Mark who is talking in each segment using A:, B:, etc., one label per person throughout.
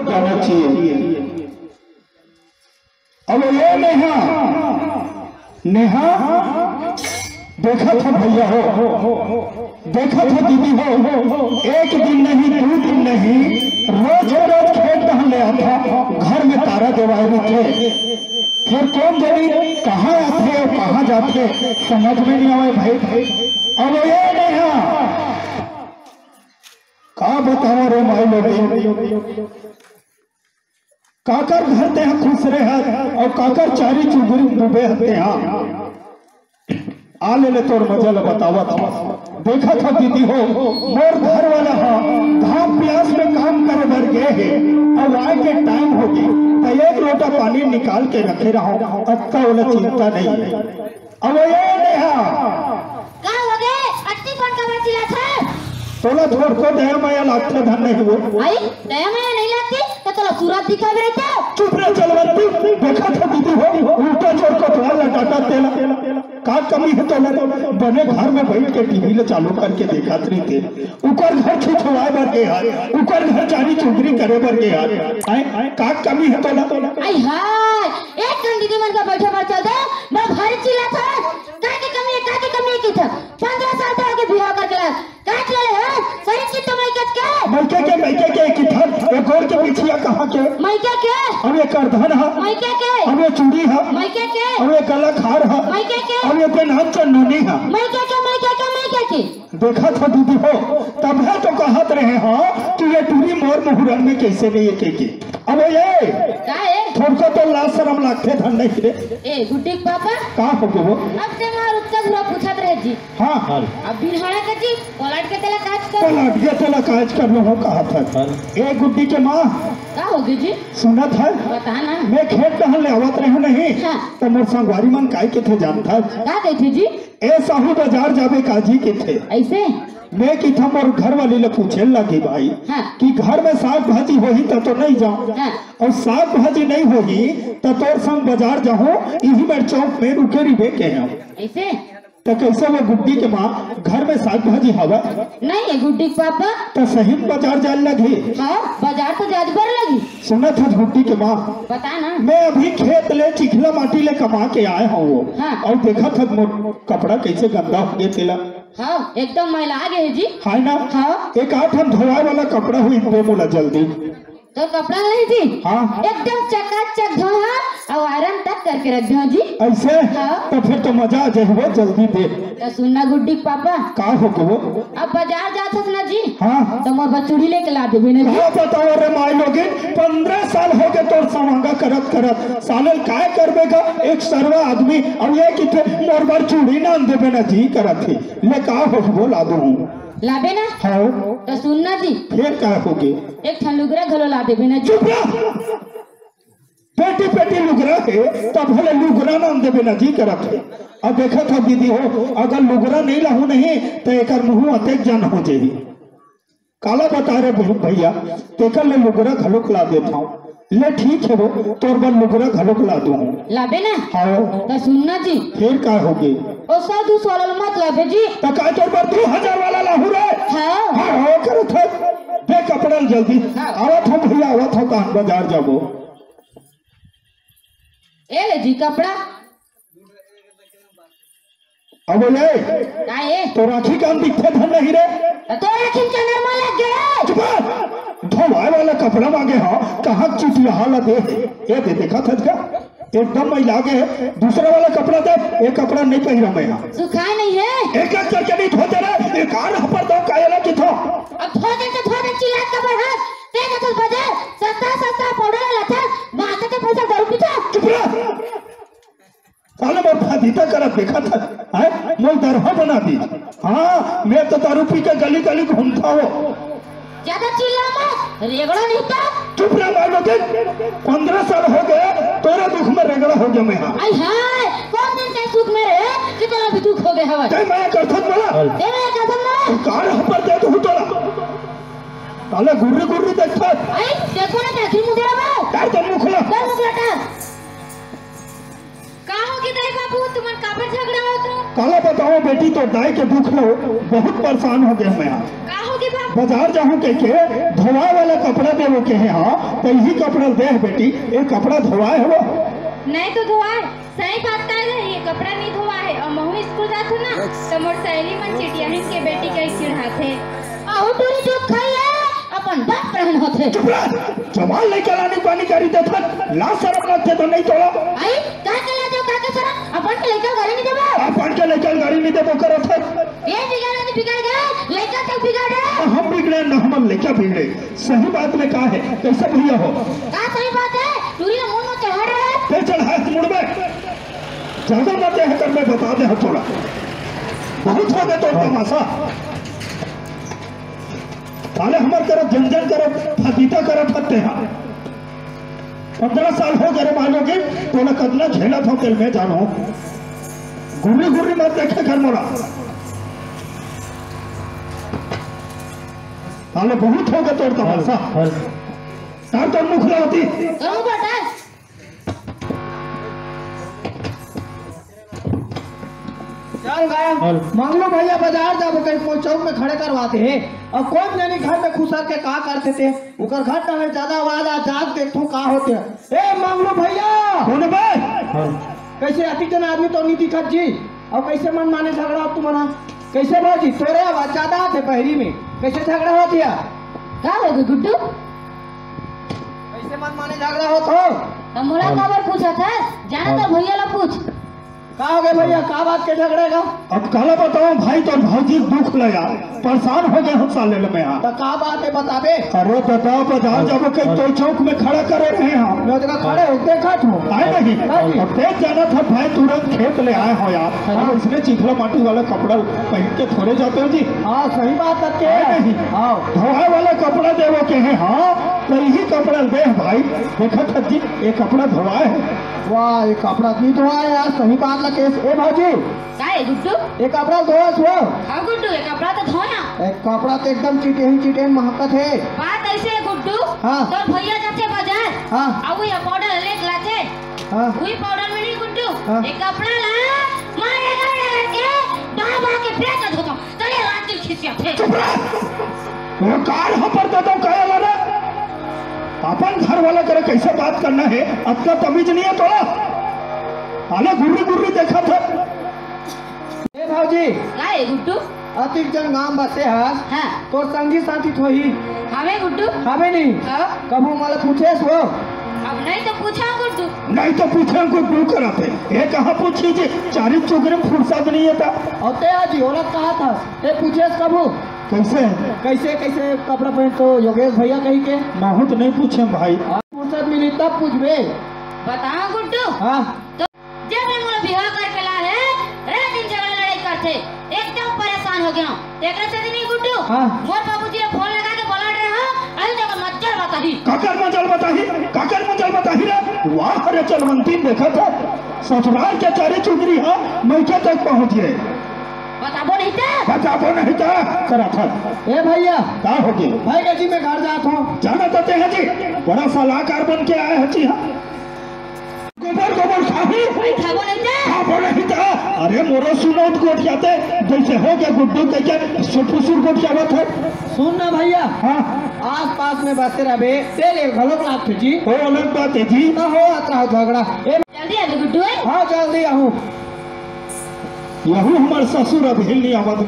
A: जाना चाहिए। अब ये नेहा नेहा देखा था भैया हो, देखा था दीदी हो, एक दिन नहीं 2 दिन नहीं रोज रोज खेत टहले आता, घर में तारा देवाए थे, फिर कौन जानी कहाँ आते और कहाँ जाते समझ में नहीं आवे भाई। अब ये नेहा का बताओ रे माई लोग, काकर घर ते खुश रहे और काकर चारी चुगरी डूबे हते हैं। आ ले तोर मजा ल बतावा था। देखा था दीदी हो, मोर घर वाला धाम प्यास में काम करे भर गए है, अब आए के टाइम होगी तो 1 लोटा पानी निकाल के रखे रहो, अक्का वाला चिंता नहीं है। अब ये नेहा
B: का हो गए अट्टी कौन का बचिला था
A: तोला छोड़ को दया माया लागते धन नहीं हो
B: आई दया माया नहीं लगती तो तोला सूरत दिखावे रहता।
A: चुप रह चलवंती। देखा था दीदी हो, उल्टा जोर को तोला डाटा तेला का कमी है तोला बने घर में बैठ के टीवी ले चालू करके देखा रही थे, ऊपर घर छिछवाए भर के यार, ऊपर घर चारी चुगरी करे भर के यार, का कमी है तोला।
B: आई हाय एक घंटे दीदी मन का बैठा पर चल दे मैं भारी चिल्ला था का की कमी की था 15 साल तो आगे बियाह कर गया काट ले है सही की तो मैं के
A: की था ये गोर के पीछे कहां के
B: मैं के
A: अब ये करधन है,
B: मैं के
A: अब ये चूड़ी है,
B: मैं के
A: अब ये गला खार है,
B: मैं के
A: अब ये पेन हाथ चन्नूनी है,
B: मैं के
A: देखा था दीदी हो तब है तो कहत रहे हाँ कि ये टूरी मोर मुहूर्त में कैसे नहीं है के अब ये
B: का है
A: थोड़ा तो लाज शर्म लागते धन नहीं रे
B: ए गुड्डी पापा
A: का हो गो
B: अब ते मार उत्ता घुरा पूछत रहे जी।
A: हां
B: अब बिरहाड़ा के जी पलट के तेला काज कर
A: पलट के तेला काज कर लो कहा था ए गुड्डी के मां
B: का हो गई जी
A: सुनत है
B: बता ना
A: मैं खेत टहल ले आवत रहे नहीं
B: हाँ।
A: तो मोर संगवारी मन काय के थे जानता
B: का गई थी जी
A: ए साहू बाजार जावे काजी के थे
B: ऐसे
A: मैं की था मोर घर वाली ले पूछे लगी भाई
B: हाँ।
A: कि घर में साग भाजी होही तो नहीं जाऊं
B: हाँ।
A: और साग भाजी नहीं होगी तो तोर संग बाजार जाऊं यही मेरे चौक में रुके रिबे के हैं
B: ऐसे
A: तो कैसे वो गुड्डी के माँ घर में साग भाजी हवा
B: नहीं है गुड्डी पापा
A: तो सही बाजार जाने लगी।
B: हाँ बाजार तो जाज बर लगी
A: सुना था गुड्डी के माँ
B: बता ना
A: मैं अभी खेत ले चिखला माटी ले कमा के आए हूँ
B: हाँ।
A: और देखा था कपड़ा कैसे गंदा हो गया तेला
B: हाँ एकदम मैला आ गए जी
A: है ना
B: हाँ।
A: एक 8 धोवाए वाला कपड़ा हुई दे बोला जल्दी
B: तो कपड़ा नहीं जी
A: हाँ
B: एकदम चकाचक धोहा और आयरन तक करके रख दो जी
A: ऐसे
B: हाँ।
A: तो फिर तो मजा आ जाए जल्दी दे
B: तो सुनना गुड्डी पापा
A: का हो गो
B: अब बाजार जाता ना जी
A: हाँ
B: तो मोर बचूड़ी लेके ला देबे ना जी
A: बताओ रे माई लोगे 15 साल हो गए तोर समांगा करत साले काय करबे का एक सर्वा आदमी अब ये कि मोर बार चूड़ी ना देबे ना जी करत थी ले का हो बोला दू
B: लाबे ना
A: हाँ
B: तो सुनना जी
A: फिर क्या होगे
B: एक ठलुगरा घलो ला देबे ना जी
A: चुप रह पेटी लुगरा है तब भले लुगरा नाम देबे ना जी करत है। अब देखा था दीदी हो अगर लुगरा नहीं लाहू नहीं तो एक मुँह अतेक जन हो जाएगी काला बता रहे भैया तेकर ले लुगरा घलोक ला देता हूँ ले ठीक है वो तोर बल लुगरा घलोक ला दू
B: लाबे ना
A: हाँ
B: तो सुनना जी
A: फिर क्या होगी
B: ओ साधु सोलल मत लाबे जी
A: तो का तोर बल 2000 वाला लाहू रे
B: हाँ
A: हाँ करत है दे कपड़ा जल्दी आवत हो भैया आवत हो कहां बाजार जाबो
B: ए ले जी कपड़ा
A: अब ले
B: का है
A: तो राखी कान दिखते धन नहीं रे
B: तो रखिन चनर में लग गए
A: चुप धोवाए वाला कपड़ा मांगे हाँ कहाँ चिटिया हाल दे ये दे देखा था क्या एकदम मैं लागे दूसरा वाला कपड़ा दे एक कपड़ा नहीं पहना मैं यहाँ
B: सुखाए नहीं है
A: एक करके नहीं धोते रहे एक आर पर दो कायला की थो
B: अब धो दे चिल्ला के बढ़ा तेज तो बाजार सस्ता पाउडर लाता माता के पैसा दारू पीता
A: चुप रह साले मोर फादीता करत देखा था है मोल दरहा बना दी हाँ मैं तो दारू पी के गली गली घूमता हो
B: ज्यादा चिल्ला मत रेगड़ा नहीं था
A: चुप रह भाई लोग 15 साल हो गए तोरे दुख में रेगड़ा हो गया मैं
B: आई हाय कौन दिन से सुख में रहे कि तोरा भी दुख हो गया हवा
A: ते मैं करथत बोला
B: ते मैं कसम ना
A: कार पर दे तू तोरा साले गुर्री देखता
B: आई देखो ना देखी मुझे बा
A: काय तो मुख खुला
B: कर मुझे हटा का हो कि तेरे बाबू तुमन काबर झगड़ा हो तो
A: काला बताओ बेटी तो दाई के दुख लो बहुत परेशान हो गया मैं
B: का हो कि बाबू
A: बाजार जाऊँ कह के धोवाए वाला कपड़ा देवो के है। हाँ तो यही कपड़ा दे बेटी, ये कपड़ा धोवाए हो
B: नहीं तो धोआ है। सही बात कर रही है, कपड़ा नहीं धोआ है। और महू स्कूल जात हो ना तो मोर सहेली मन चिटिया के बेटी के चिढ़ाते आहू टूरी जो खाई है अपन बाप रहन होते।
A: चुप रह, जवान लेके लानी पानी करी देता ला शर्म लगते तो नहीं तोड़ा
B: आई का के ला जो का के सर अपन के लेकर गाड़ी नहीं देबो,
A: अपन के लेके गाड़ी नहीं देबो करत है।
B: ये बिगड़ गए लेकर तक बिगड़ रहे।
A: हम बिगड़े न हम लेके बिगड़े, सही बात में कहा है कैसे भैया हो
B: का सही बात है, टूरी मुंह में चढ़ रहा है।
A: फिर चढ़ हाथ मुड़ में ज्यादा बातें है कर मैं बता दे थोड़ा बहुत हो गए तो तमाशा ताले हमार करब जंजन करब फतीता करब फते हैं। 15 साल हो गए मानोगे तो ना कदना झेला था तेल में जानो गुर्री गुर्री मत देखे घर मोरा ताले बहुत हो गए तो तमाशा तार तो मुख होती
B: करूं बेटा
C: चल गया मंगलू भैया बाजार जब कोई चौक में खड़े करवाते हैं और कौन जानी घर में खुसर के का करते थे उकर घर में ज्यादा आवाज आ जाग देखो का होते हैं। ए मंगलू भैया
A: कौन बे
C: कैसे अति जन आदमी तो नहीं दिखत जी और कैसे मन माने झगड़ा तुम्हारा कैसे भाजी तोरे आवाज ज्यादा आते पहरी में कैसे झगड़ा होती है
B: का हो गए गुड्डू
C: कैसे मन माने झगड़ा हो तो
B: मोला खबर पूछा था जाना तो भैया ला पूछ
C: का हो गए भैया का बात के झगड़ेगा।
A: अब काला बताओ भाई तो भाजी दुख लगा परेशान हो गए हम साले में यहाँ
C: तो का बात है बताबे।
A: अरे बताओ बाजार जब कहीं तो चौक में खड़ा करे रहे हम
C: मैं जगह खड़े हो देखा तू
A: आए नहीं अब तेज जाना था भाई तुरंत खेत ले आए हो यार और इसने चिखला माटी वाला कपड़ा पहन के थोड़े जाते हो जी।
C: हाँ सही बात करके
A: नहीं
C: हाँ
A: धोए वाला कपड़ा देवो के है। हाँ तो यही कपड़ा दे भाई देखा था जी ये कपड़ा धोआ है।
C: वाह ये कपड़ा नहीं धोआ है यार सही बात लगे। ए भाजी
B: का है गुड्डू
C: ये कपड़ा धोआ छो।
B: हाँ गुड्डू ये कपड़ा तो धोना
C: एक कपड़ा तो एकदम चिटे महकत है।
B: बात ऐसे है गुड्डू
C: हाँ।
B: तो भैया जाते बाजार
C: हाँ
B: अब ये पाउडर लेके लाते
C: हाँ
B: वही पाउडर में नहीं गुड्डू
C: हाँ।
B: एक कपड़ा ला मारे के बाबा के फेंक धोता तले रात खिसिया थे।
A: चुप रह वो कार हम पर दे दो क्या वाला अपन घर वाला करे कैसे बात करना है अब का तमीज नहीं है थोड़ा आले गुर्री गुर्री देखा था।
C: ए भाजी
B: का है गुड्डू
C: अतिक जन गांव बसे है
B: हाँ
C: तोर संगी साथी थोही
B: हमें गुड्डू
C: हमें नहीं
B: हाँ
C: कबू मला पूछे सो
B: अब नहीं तो पूछा गुड्डू
A: नहीं तो पूछे हमको क्यों कराते ये कहाँ पूछी जी चारी चुगरे फुर्सत नहीं था
C: और ते आज औरत कहा था ते पूछे कबू
A: कैसे
C: कैसे कैसे कपड़ा पहन तो योगेश भैया कही के
A: मैं तो नहीं पूछे भाई
C: फुर्सत मिली तब पूछबे
B: बताओ गुड्डू
C: हाँ
B: तो जब मैं मोला बिहार करके ला है रात दिन झगड़ा लड़ाई करते एकदम परेशान हो गया एक से नहीं गुड्डू
C: हाँ।
B: मोर बाबूजी ने फोन लगा के बोला रहे हो अभी तक मज्जर बताही
A: काकर मंजल बताही रे वाह रे चलवंती देखा था ससुराल के चारे चुगरी है मैके तक पहुँच गए बताबो नहीं था करा था।
C: ए भैया
A: क्या हो गया
C: भाई का जी मैं घर जाता हूँ
A: जाना चाहते हैं जी बड़ा सलाहकार बन के आए हैं जी। हाँ गोबर गोबर खाबो नहीं था अरे मोरो सुनो गोट जाते जैसे हो गया गुड्डू के क्या सुर गोट क्या बात है
C: सुन ना भैया
A: हाँ
C: आस पास में बसते रहे तेरे घलों लागते जी
A: वो अलग बात है जी
C: ना हो आता झगड़ा ए
B: जल्दी अभी गुड्डू
C: हाँ जल्दी आहू
A: यहू हमारे ससुर अभी नहीं आवत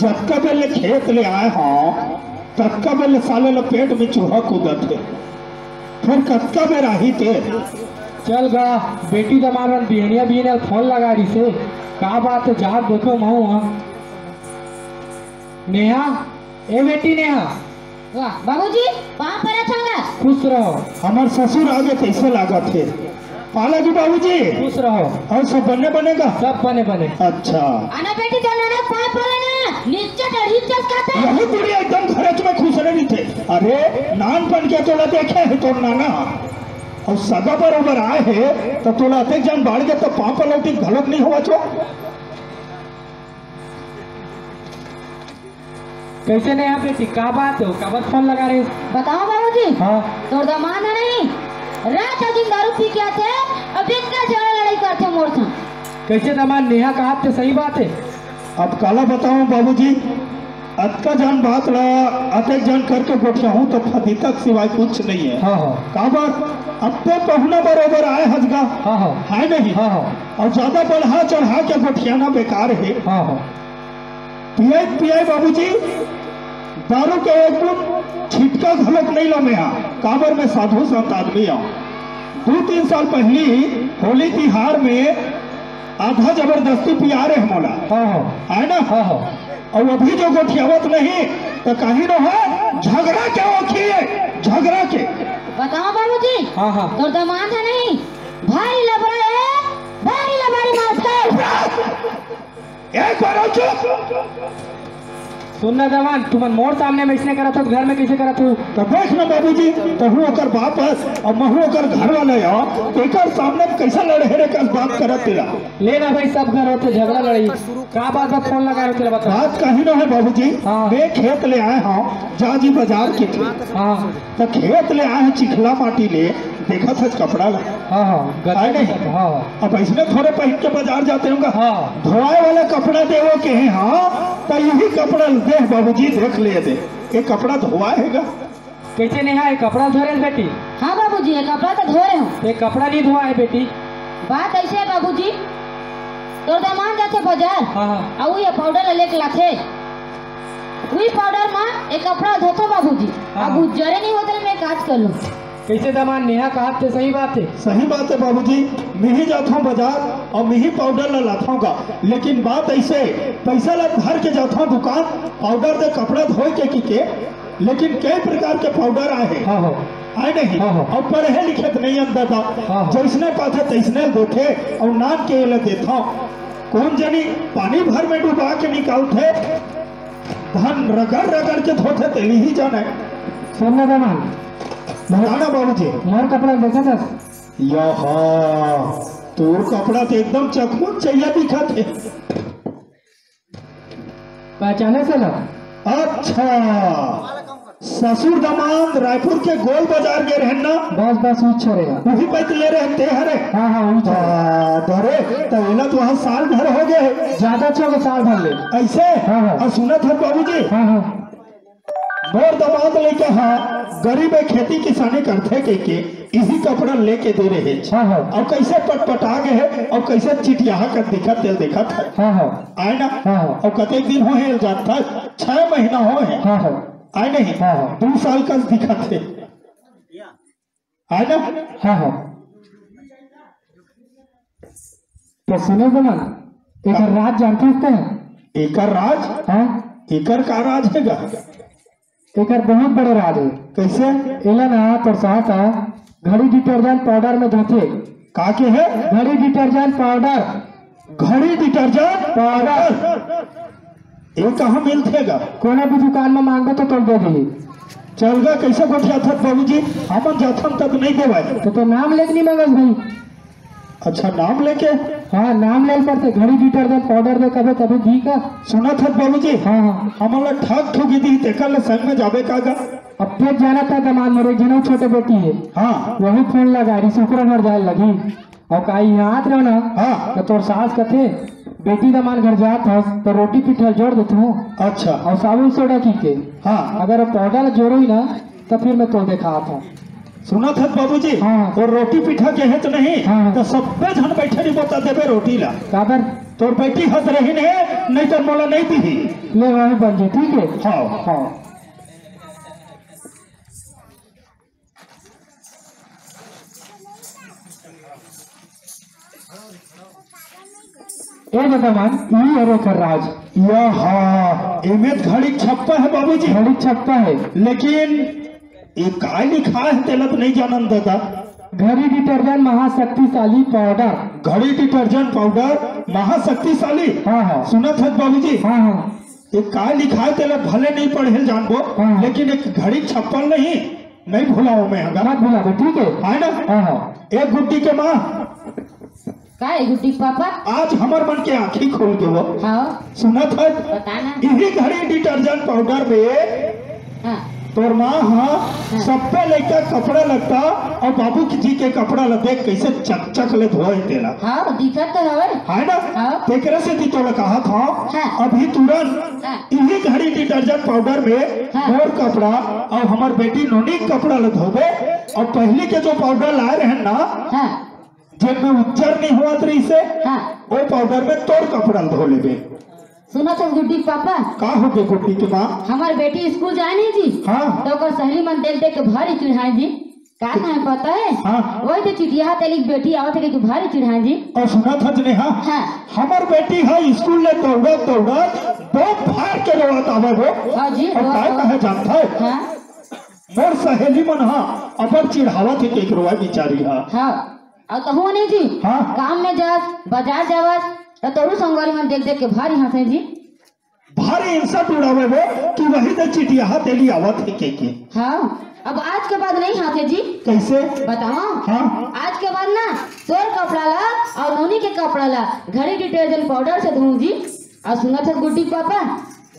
A: जब का बेले खेत ले आए हाँ तब का बेले साले ला पेट में चूहा कूदत थे फिर कत्का में राही थे
C: चल गा बेटी दमारन बिहनिया बिहनिया फोन लगा रही से का बात है जा देखो महू हाँ नेहा ए बेटी नेहा
B: वाह बाबूजी वहाँ पर अच्छा
C: खुश रहो
A: हमारे ससुर आगे कैसे लागा थे पाला जी बाबूजी
C: खुश रहो
A: और सब बनने बनेगा
C: सब बने बने
A: अच्छा
B: आना बेटी जाना ना पाप बोलेना नीचे डरी चस्काते
A: यही पूरी एकदम खर्च में खुश रही थे। अरे नान बन के तोला देखे है तो नाना और सगा बरोबर आए है तो तोला देख जान बाढ़ गए तो पाप लौटी गलत नहीं हुआ छो
C: कैसे नहीं यहाँ बेटी का बात हो का बात फोन लगा रहे
B: बताओ बाबूजी
C: हाँ
B: तोर दामाद है नहीं रात दिन दारू पी के आते अब इनका झगड़ा लड़ाई करते मोर संग
C: कैसे दमाद नेहा का हाथ पे सही बात है
A: अब काला बताऊं बाबूजी अतका जान बात ला अतक जान करके गोठिया हूँ तो फदी तक सिवाय कुछ नहीं है।
C: हाँ हाँ
A: काबर अब तो पहुना बरोबर आए हजगा।
C: हाँ हाँ
A: है नहीं।
C: हाँ हाँ
A: और ज्यादा बढ़ा चढ़ा के गोठियाना बेकार है।
C: हाँ हाँ
A: पियाई पियाई बाबूजी दारू के एक गुट छिटका घलक नहीं लो मैं यहाँ। काबर में साधु संत आदमी आऊँ। 2-3 साल पहली होली तिहार में आधा जबरदस्ती पिया रहे मोला।
C: हाँ हाँ
A: है ना।
C: हाँ हाँ
A: और अभी जो गोठियावत नहीं तो कहीं न है झगड़ा क्या होखी झगड़ा के।
B: बताओ बाबूजी।
C: हाँ हाँ
B: तोर दामाद है नहीं भारी लबड़ा है भारी लबारी मास्टर।
A: ये करो चुप।
C: सुनना जवान तुमन मोर सामने में इसने करा तो घर में कैसे करा तू।
A: तो देख ना बाबूजी तहु ओकर बाप है और महू ओकर घर वाले हो तो एकर सामने कैसा लड़े रे का बात करत तेरा।
C: ले ना भाई सब घर होते झगड़ा लड़ाई का बात बा फोन लगा रहे बता।
A: बात कहीं न है बाबूजी।
C: हाँ।
A: मैं खेत ले आए हूँ जाजी बाजार के थे।
C: हाँ
A: तो खेत ले आए हैं चिखला माटी ले देखा था कपड़ा ला।
C: हाँ हाँ
A: है नहीं।
C: हाँ
A: अब इसने थोड़े पहन के बाजार जाते होंगे।
C: हाँ
A: धोए वाला कपड़ा देवो के हैं। हाँ तो यही कपड़ा दे बाबूजी देख ले दे ये कपड़ा धोआ हैगा।
C: कैसे नहीं है कपड़ा धो रहे बेटी।
B: हाँ बाबूजी ये कपड़ा तो धो रहे हूँ।
C: ये कपड़ा नहीं धोआ है बेटी।
B: बात ऐसे है बाबूजी तोर दामाद जाते बाजार
C: हाँ हाँ
B: और ये पाउडर लेके लाथे वही पाउडर में एक कपड़ा धोता बाबूजी।
C: हाँ।
B: अब जरे नहीं होते मैं काज कर लूँ।
C: कैसे दामान नेहा कहा थे सही बात है।
A: सही बात है बाबूजी। मैं ही जाता हूँ बाजार और मैं ही पाउडर ला लाता हूँ। लेकिन बात ऐसे पैसा ला भर के जाता हूँ दुकान पाउडर दे कपड़ा धोए के लेकिन कई प्रकार के पाउडर आए हैं।
C: हाँ हाँ
A: आए नहीं।
C: हाँ।
A: और पढ़े लिखे नहीं अंदर था।
C: हाँ।
A: जैसने पाथे तैसने देते और नान के ले देता हूँ। कौन जानी पानी भर में डुबा के निकालते धन रगड़ रगड़ के धोते तेली ही जाने।
C: सुनना दामान
A: बताना बाबूजी।
C: मोर कपड़ा देखा था।
A: यहाँ तोर कपड़ा तो एकदम चकमक चाहिए दिखा थे।
C: पहचाने से ना।
A: अच्छा ससुर दामाद रायपुर के गोल बाजार गए रहे ना।
C: बस बस वो छोड़ेगा।
A: वही पैसे ले रहे हरे।
C: हाँ हाँ वही छोड़ेगा।
A: धरे तो वहाँ साल भर हो गए
C: ज्यादा छोड़ साल भर ले
A: ऐसे।
C: हाँ, हाँ।
A: और सुना था बाबूजी
C: हाँ हाँ
A: मोर दामाद लेके हाँ गरीब खेती किसानी करते के इसी कपड़ा लेके दे रहे।
C: हाँ हाँ
A: और कैसे पटपटा गए और कैसे चिटिया कर दिखत तेल देखा था।
C: हाँ हाँ
A: आए ना।
C: हाँ, हाँ।
A: और कते दिन हो है जाता 6 महीना हो है।
C: हाँ हाँ
A: आए नहीं।
C: हाँ, हाँ।
A: 2 साल का दिखा थे। आए ना।
C: हाँ हाँ तो सुनो जमान एक राज जानते हैं।
A: एकर राज।
C: हाँ
A: एकर का राज है
C: एक बहुत बड़े राज है।
A: कैसे
C: एला ना तो साथ घड़ी डिटर्जेंट पाउडर में धोते।
A: का के है
C: घड़ी डिटर्जेंट पाउडर
A: घड़ी डिटर्जेंट पाउडर ये कहाँ मिलतेगा।
C: कोने भी दुकान में मांगो तो तुम दे दी।
A: चल गया कैसे गोठिया था बाबूजी हमन जाथम तक नहीं देवाए।
C: तो नाम लेके नहीं मांगस भाई।
A: अच्छा नाम लेके।
C: हाँ नाम ले पड़ते घड़ी डिटर्जेंट पाउडर दे कभी कभी दी का।
A: सुना था बाबूजी।
C: हाँ हाँ
A: हमारा ठग ठुगी दी तेकर ले संग में जाबे कागा।
C: अब फिर जाना था दमान मेरे जनऊ छोटे बेटी है।
A: हाँ
C: वही फोन लगा रही शुक्र घर जाए लगी और कहीं यहाँ रहो ना।
A: हाँ।
C: तो तोर सास कथे बेटी दमान घर जात हो तो रोटी पिठल जोड़ देते हो
A: अच्छा।
C: और साबुन सोडा की के।
A: हाँ
C: अगर पाउडर जोड़ो ही ना तो फिर मैं तो देखा था।
A: सुना था बाबूजी।
C: हाँ।
A: और रोटी पिठा के है तो नहीं।
C: हाँ।
A: तो सबे जन बैठे नहीं बता देवे रोटी ला।
C: काबर
A: तोर बेटी हंस रही नहीं तो मोला नहीं दी।
C: ले वही बन जाए ठीक है।
A: हाँ
C: हाँ ए दमान ये अरे कर राज
A: यहाँ इमेज घड़ी छप्पा है बाबूजी।
C: घड़ी छप्पा है
A: लेकिन ये काय लिखा है तेलत नहीं जानन दादा।
C: घड़ी डिटर्जेंट महाशक्तिशाली पाउडर।
A: घड़ी डिटर्जेंट पाउडर महाशक्तिशाली।
C: हाँ हाँ
A: सुना था बाबूजी।
C: हाँ हाँ
A: ये काय लिखा है तेलत भले नहीं पढ़े जानबो।
C: हाँ।
A: लेकिन एक घड़ी छप्पल नहीं भुलाओ मैं
C: मत भूला ठीक है।
A: है ना।
C: हाँ हाँ
A: एक गुड्डी के माँ
B: का है गुड्डी पापा।
A: आज हमार मन के आँखी खोल के वो
B: हाँ
A: सुना था
B: बताना।
A: यही घड़ी डिटर्जेंट पाउडर में
B: हाँ
A: तोर माँ हाँ सब पे लेकर कपड़ा लगता और बाबू जी के कपड़ा ल देख कैसे चक चक ले धोए देला।
B: हाँ दिक्कत तो हवे
A: है ना।
B: हाँ।
A: तेकरे से दी तोला कहा था
B: हाँ।
A: अभी तुरंत
B: हाँ।
A: इन्हीं घड़ी डिटर्जेंट पाउडर में
B: हाँ।
A: मोर कपड़ा और हमार बेटी नोनी के कपड़ा ल धोबे और पहले के जो पाउडर लाए रहे ना
B: हाँ
A: जिनमें उज्जर नहीं हुआ रही से
B: हाँ
A: वो पाउडर में तोड़ कपड़ा धो लेबे।
B: सुना था गुड्डी पापा
A: का हो गए गुड्डी के माँ।
B: हमार बेटी स्कूल जाए नहीं जी
A: हाँ।
B: तो ओकर सहेली मन देख देख के भारी चिढ़ाए जी का है पता है।
A: हाँ।
B: वही तो चिटिया तेली बेटी आवत है कि भारी चिढ़ाए जी।
A: और सुना था जनेहा
B: हाँ।
A: हमार बेटी है स्कूल में दौड़त दौड़त बहुत फाड़ के रोवत आवे वो।
B: हाँ जी
A: और काय कहे जानता है
B: हाँ
A: मोर सहेली मन हाँ अपन चिढ़ावत है के रोवा बेचारी हाँ।
B: हाँ और कहूँ नहीं जी
A: हाँ।
B: काम में जास बाजार जावस तो तोरू संगवारी मन देख देख के भारी हंसे जी।
A: भारी इंसल्ट उड़ावे वो कि वही तो चिटिया तेली आवत है के।
B: हाँ अब आज के बाद नहीं हंसे जी।
A: कैसे
B: बताओ
A: हाँ।
B: आज के बाद ना तोर कपड़ा ला और नोनी के कपड़ा ला घड़ी डिटर्जेंट पाउडर से धोऊं जी। और सुना था गुड्डी पापा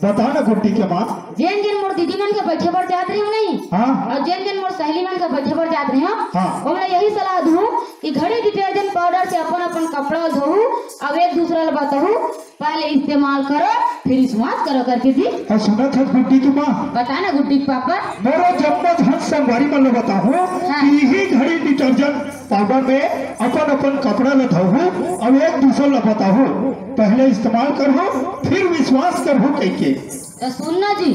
A: बता ना गुड्डी के माँ।
B: जेन जेन मोर दीदी मन के बैठे पर जात रही हूँ नहीं
A: हाँ।
B: और जेन जेन मोर सहेली मन के बैठे पर जात रही हूँ
A: हाँ।
B: वो मैं यही सलाह दूँ कि घड़ी डिटर्जेंट पाउडर से अपन अपन कपड़ा धोऊ अब एक दूसरा ला बताऊँ पहले इस्तेमाल करो फिर इस्तेमाल करो करके दी।
A: और सुना था गुड्डी की माँ
B: बता ना गुड्डी पापा
A: मेरा जब हंस संगवारी मन लो बताऊँ
B: हाँ।
A: कि यही घड़ी डिटर्जेंट पाउडर में अपन अपन कपड़ा ल धोऊ और एक दूसरा ला बताऊँ पहले इस्तेमाल करो फिर विश्वास करो कह के।
B: तो सुनना जी।